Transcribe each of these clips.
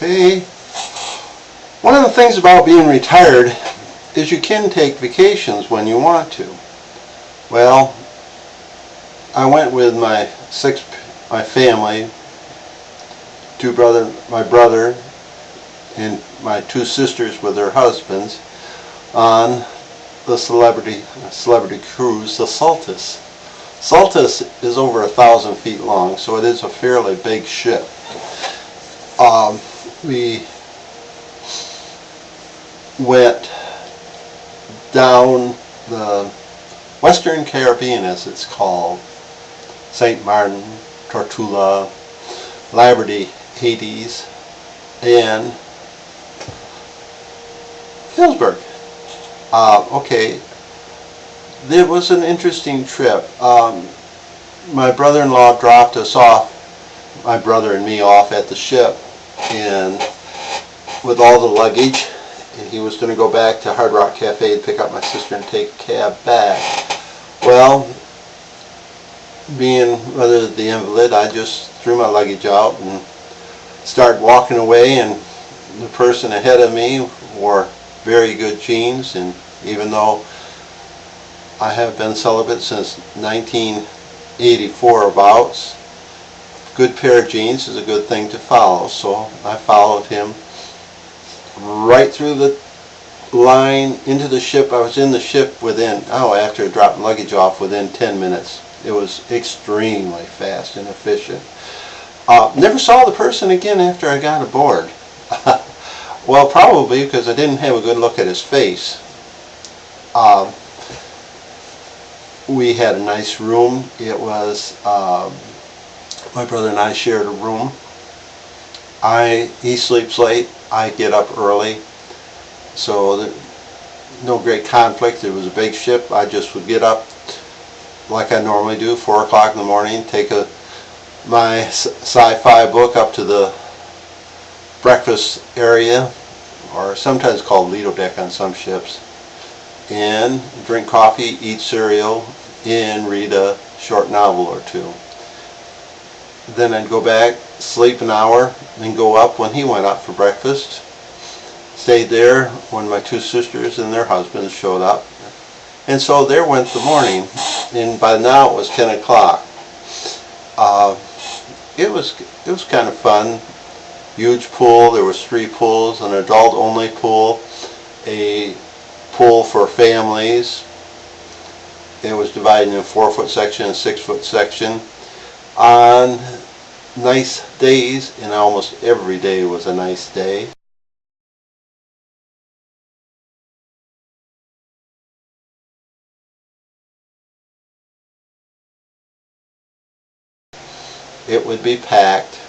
Okay. One of the things about being retired is you can take vacations when you want to. Well, I went with my family, my brother, and my two sisters with their husbands on the celebrity cruise, the Solstice. Solstice is over 1,000 feet long, so it is a fairly big ship. We went down the Western Caribbean, as it's called, St. Martin, Tortola, Labrador, Hades, and Hillsburg. Okay, it was an interesting trip. My brother-in-law dropped us off, my brother and me off at the ship, and with all the luggage, and he was going to go back to Hard Rock Cafe to pick up my sister and take a cab back. Well, being rather the invalid, I just threw my luggage out and started walking away, and the person ahead of me wore very good jeans, and even though I have been celibate since 1984 abouts, good pair of jeans is a good thing to follow, so I followed him right through the line into the ship. I was in the ship within, after dropping luggage off, within 10 minutes. It was extremely fast and efficient. Never saw the person again after I got aboard. Well, probably because I didn't have a good look at his face. We had a nice room. It was, my brother and I shared a room. He sleeps late, I get up early, so no great conflict. It was a big ship. I just would get up like I normally do, 4 o'clock in the morning, take my sci-fi book up to the breakfast area, or sometimes called Lido Deck on some ships, and drink coffee, eat cereal, and read a short novel or two. Then I'd go back, sleep an hour, then go up when he went up for breakfast. Stayed there when my two sisters and their husbands showed up. And so there went the morning, and by now it was 10 o'clock. It was kind of fun. Huge pool. There was 3 pools: an adult-only pool, a pool for families. It was divided in a 4-foot section and a 6-foot section. On nice days, and almost every day was a nice day, it would be packed,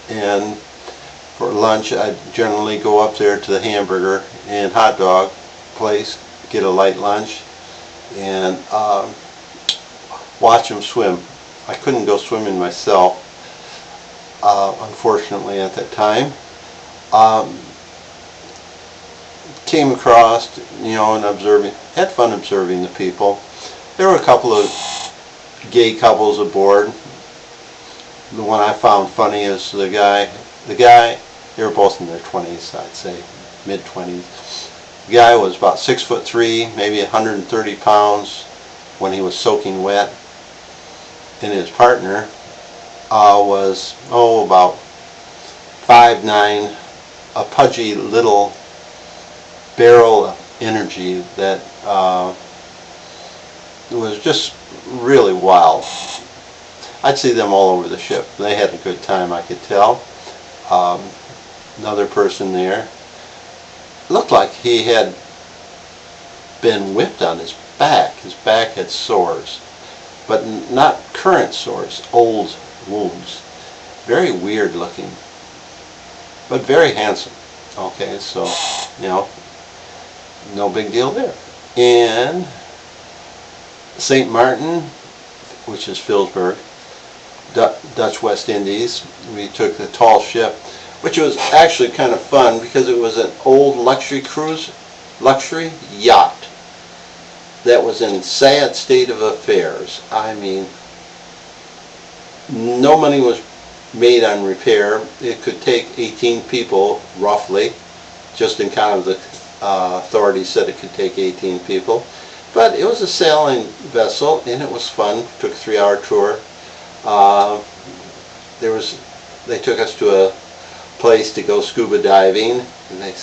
and for lunch I'd generally go up there to the hamburger and hot dog place, get a light lunch, and watch them swim. I couldn't go swimming myself, unfortunately, at that time. Came across, and had fun observing the people. There were a couple of gay couples aboard. The one I found funny is the guy, they were both in their 20s, I'd say, mid-20s. The guy was about 6'3", maybe 130 pounds when he was soaking wet. And his partner was, about 5'9", a pudgy little barrel of energy that was just really wild. I'd see them all over the ship. They had a good time, I could tell. Another person there looked like he had been whipped on his back. His back had sores, but not current sores, old wounds. Very weird looking, but very handsome. Okay, so, no big deal there. And St. Martin, which is Hillsburg, Dutch West Indies, we took the tall ship, which was actually kind of fun because it was an old luxury yacht that was in sad state of affairs. I mean, no money was made on repair. It could take 18 people, roughly. Just in kind of the authorities said it could take 18 people. But it was a sailing vessel, and it was fun. Took a 3-hour tour. They took us to a place to go scuba diving, and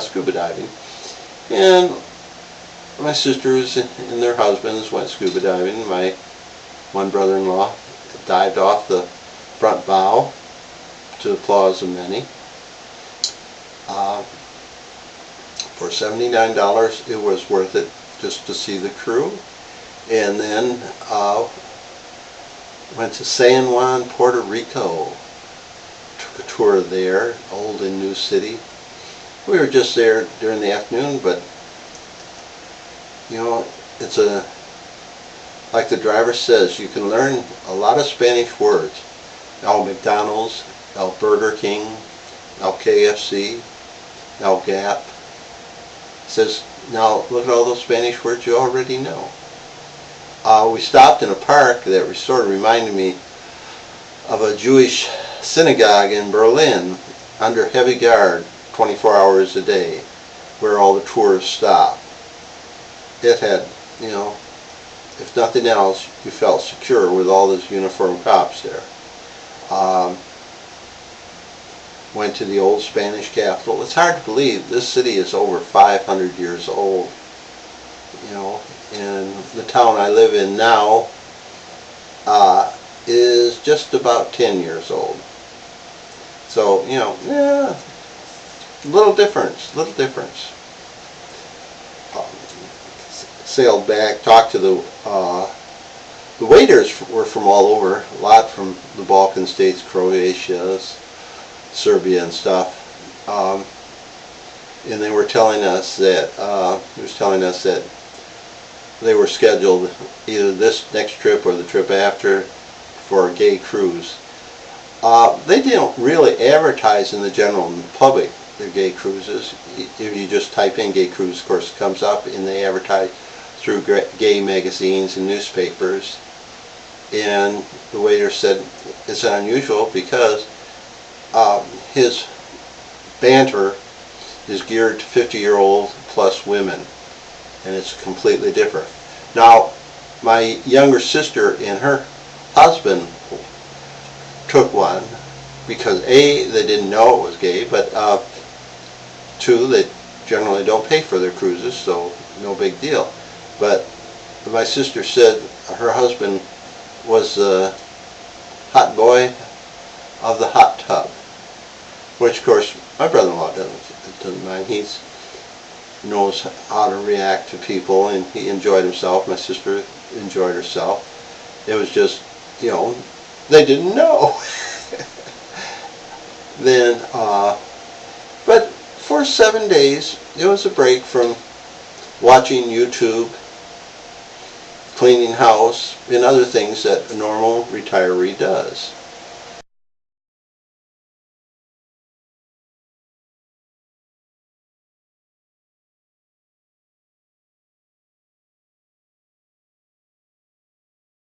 scuba diving. And my sisters and their husbands went scuba diving. My one brother-in-law dived off the front bow to the applause of many. For $79, it was worth it just to see the crew. And then went to San Juan, Puerto Rico. Took a tour there, old and new city. We were just there during the afternoon, but it's like the driver says, you can learn a lot of Spanish words. El McDonald's, El Burger King, El KFC, El Gap. It says, now look at all those Spanish words you already know. We stopped in a park that sort of reminded me of a Jewish synagogue in Berlin, under heavy guard 24 hours a day, where all the tours stop. It had, if nothing else, you felt secure with all those uniformed cops there. Went to the old Spanish capital. It's hard to believe this city is over 500 years old. And the town I live in now is just about 10 years old. So, little difference. Sailed back, talked to the waiters were from all over, a lot from the Balkan states, Croatia, Serbia and stuff. And they were telling us that they were scheduled either this next trip or the trip after for a gay cruise. They didn't really advertise in the general public their gay cruises. If you just type in gay cruise, of course, it comes up, and they advertise through gay magazines and newspapers. And the waiter said it's unusual because his banter is geared to 50-year-old plus women, and it's completely different. Now, my younger sister and her husband took one because A, they didn't know it was gay, but 2, they generally don't pay for their cruises, so no big deal. But my sister said her husband was the hot boy of the hot tub, which of course my brother-in-law doesn't mind. He knows how to react to people, and he enjoyed himself. My sister enjoyed herself. It was just, they didn't know. Then, but for 7 days, it was a break from watching YouTube, cleaning house, and other things that a normal retiree does.